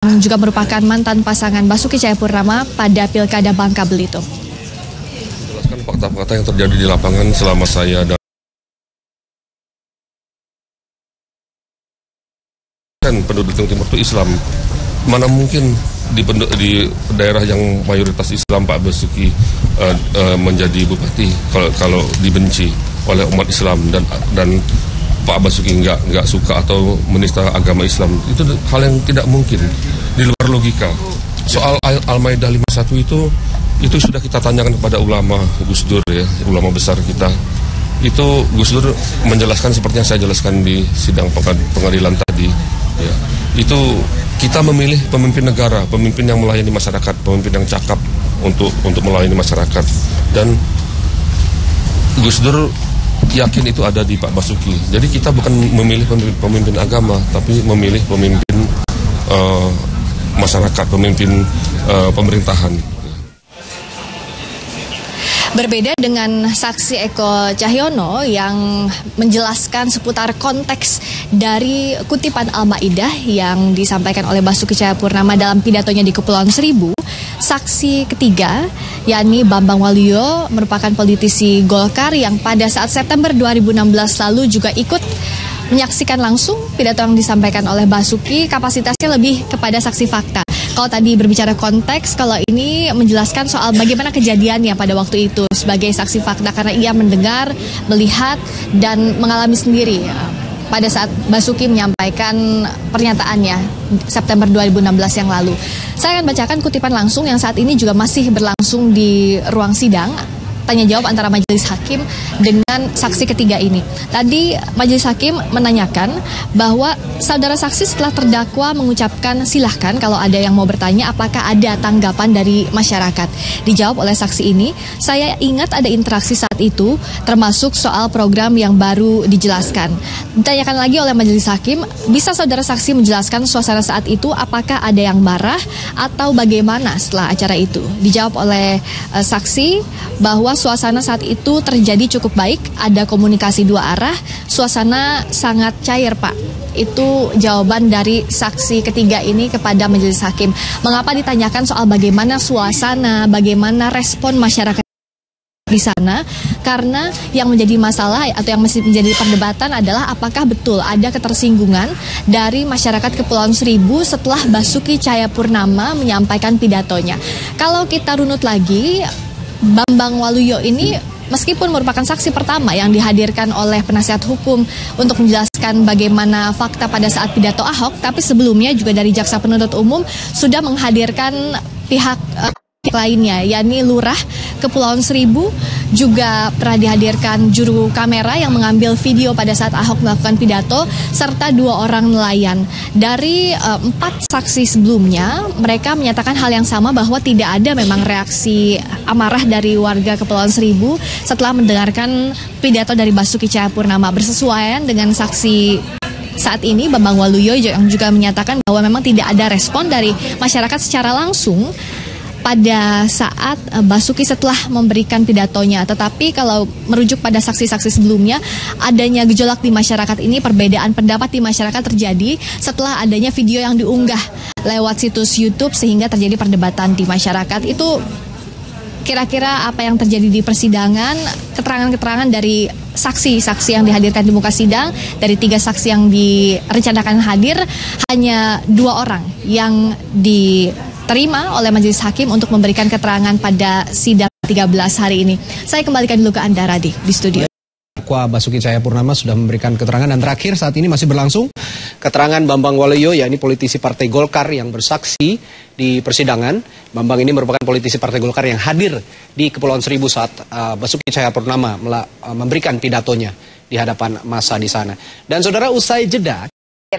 yang juga merupakan mantan pasangan Basuki Cahayapurnama pada Pilkada Bangka Belitung. Jelaskan fakta-fakta yang terjadi di lapangan selama saya dan penduduk Timur itu Islam. Mana mungkin di daerah yang mayoritas Islam Pak Basuki menjadi bupati kalau dibenci oleh umat Islam dan Pak Basuki nggak suka atau menista agama Islam. Itu hal yang tidak mungkin, di luar logika. Soal Al-Maidah 51 itu sudah kita tanyakan kepada ulama Gus Dur, ya, ulama besar kita. Itu Gus Dur menjelaskan seperti yang saya jelaskan di sidang pengadilan tadi, ya. Itu kita memilih pemimpin negara, pemimpin yang melayani masyarakat, pemimpin yang cakap untuk melayani masyarakat. Dan Gus Dur yakin itu ada di Pak Basuki. Jadi kita bukan memilih pemimpin agama, tapi memilih pemimpin masyarakat, pemimpin pemerintahan. Berbeda dengan saksi Eko Cahyono yang menjelaskan seputar konteks dari kutipan Al-Maidah yang disampaikan oleh Basuki Cahayapurnama dalam pidatonya di Kepulauan Seribu, saksi ketiga yakni Bambang Waluyo merupakan politisi Golkar yang pada saat September 2016 lalu juga ikut menyaksikan langsung pidato yang disampaikan oleh Basuki. Kapasitasnya lebih kepada saksi fakta. Kalau tadi berbicara konteks, kalau ini menjelaskan soal bagaimana kejadiannya pada waktu itu sebagai saksi fakta karena ia mendengar, melihat, dan mengalami sendiri pada saat Basuki menyampaikan pernyataannya September 2016 yang lalu. Saya akan bacakan kutipan langsung yang saat ini juga masih berlangsung di ruang sidang. Tanya jawab antara majelis hakim dengan saksi ketiga ini. Tadi majelis hakim menanyakan bahwa saudara saksi setelah terdakwa mengucapkan silahkan kalau ada yang mau bertanya apakah ada tanggapan dari masyarakat. Dijawab oleh saksi ini, saya ingat ada interaksi saat itu termasuk soal program yang baru dijelaskan. Ditanyakan lagi oleh majelis hakim, bisa saudara saksi menjelaskan suasana saat itu apakah ada yang marah atau bagaimana setelah acara itu. Dijawab oleh saksi bahwa suasana saat itu terjadi cukup baik, ada komunikasi dua arah, suasana sangat cair Pak. Itu jawaban dari saksi ketiga ini kepada majelis hakim. Mengapa ditanyakan soal bagaimana suasana, bagaimana respon masyarakat di sana? Karena yang menjadi masalah atau yang masih menjadi perdebatan adalah apakah betul ada ketersinggungan dari masyarakat Kepulauan Seribu setelah Basuki Cahayapurnama menyampaikan pidatonya. Kalau kita runut lagi, Bambang Waluyo ini meskipun merupakan saksi pertama yang dihadirkan oleh penasihat hukum untuk menjelaskan bagaimana fakta pada saat pidato Ahok, tapi sebelumnya juga dari jaksa penuntut umum sudah menghadirkan pihak lainnya, yakni Lurah Kepulauan Seribu, juga pernah dihadirkan juru kamera yang mengambil video pada saat Ahok melakukan pidato, serta 2 orang nelayan. Dari 4 saksi sebelumnya, mereka menyatakan hal yang sama bahwa tidak ada memang reaksi amarah dari warga Kepulauan Seribu setelah mendengarkan pidato dari Basuki Cahayapurnama. Bersesuaian dengan saksi saat ini, Bambang Waluyo yang juga menyatakan bahwa memang tidak ada respon dari masyarakat secara langsung pada saat Basuki setelah memberikan pidatonya. Tetapi kalau merujuk pada saksi-saksi sebelumnya, adanya gejolak di masyarakat ini, perbedaan pendapat di masyarakat terjadi setelah adanya video yang diunggah lewat situs YouTube sehingga terjadi perdebatan di masyarakat. Itu kira-kira apa yang terjadi di persidangan, keterangan-keterangan dari saksi-saksi yang dihadirkan di muka sidang. Dari 3 saksi yang direncanakan hadir, hanya 2 orang yang diterima oleh majelis hakim untuk memberikan keterangan pada sidang 13 hari ini. Saya kembalikan dulu ke Anda, Radi, di studio. Basuki Cahayapurnama sudah memberikan keterangan, dan terakhir saat ini masih berlangsung keterangan Bambang Waluyo, yakni politisi Partai Golkar yang bersaksi di persidangan. Bambang ini merupakan politisi Partai Golkar yang hadir di Kepulauan Seribu saat Basuki Cahayapurnama memberikan pidatonya di hadapan massa di sana. Dan saudara, usai jeda, 3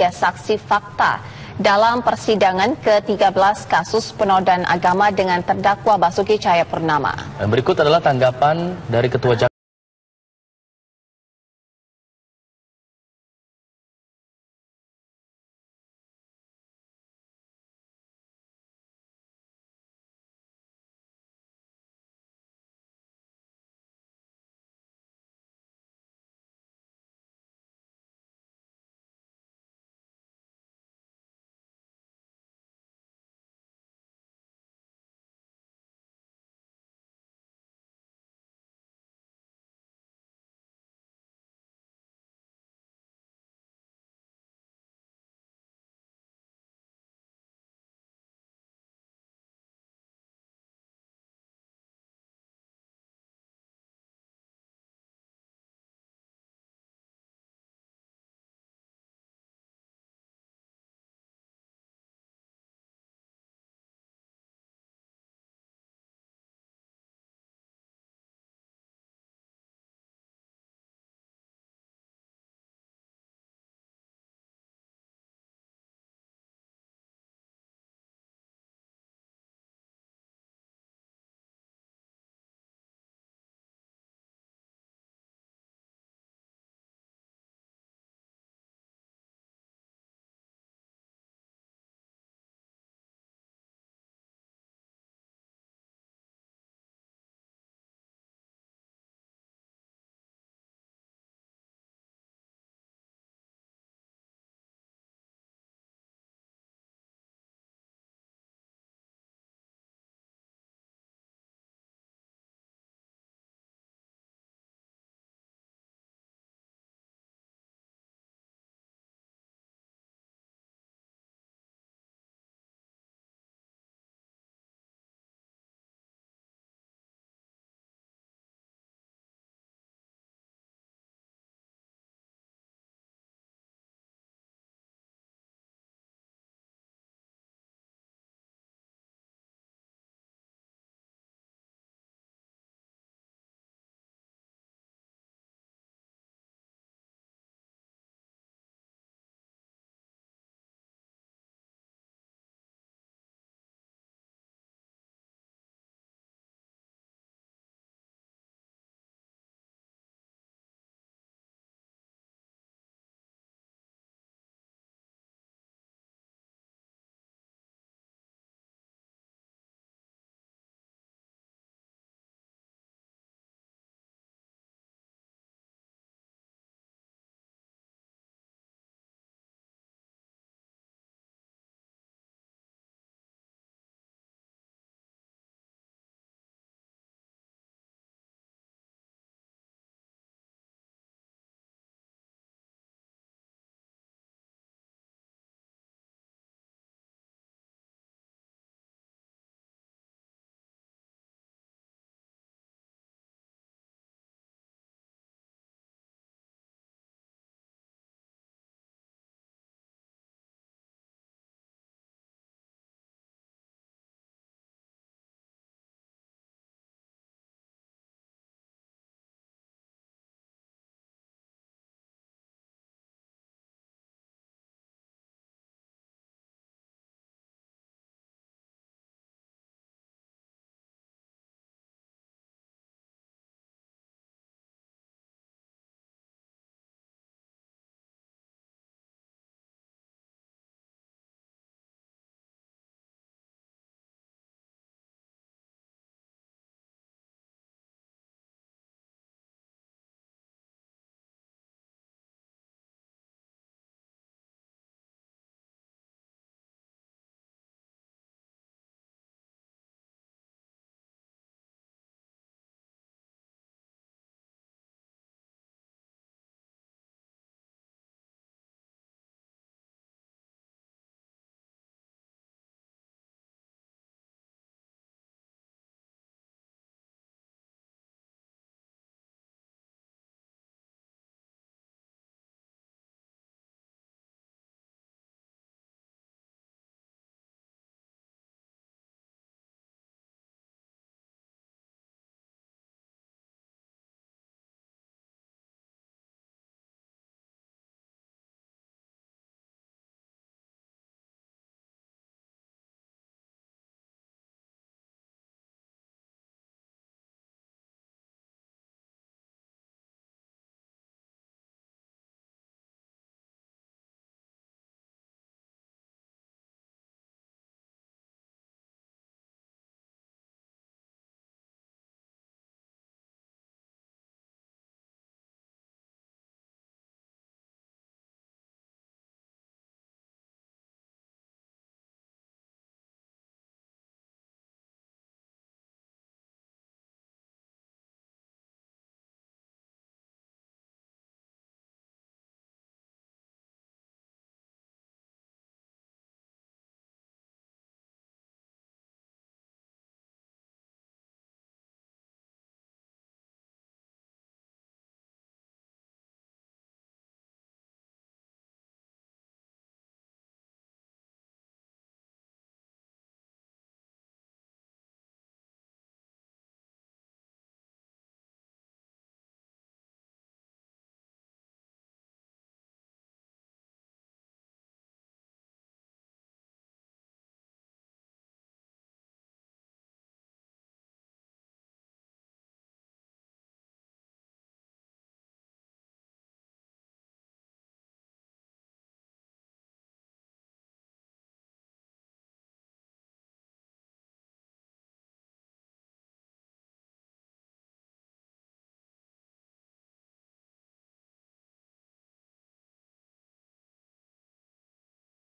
saksi fakta dalam persidangan ke-13 kasus penodaan agama dengan terdakwa Basuki Cahayapurnama. Berikut adalah tanggapan dari Ketua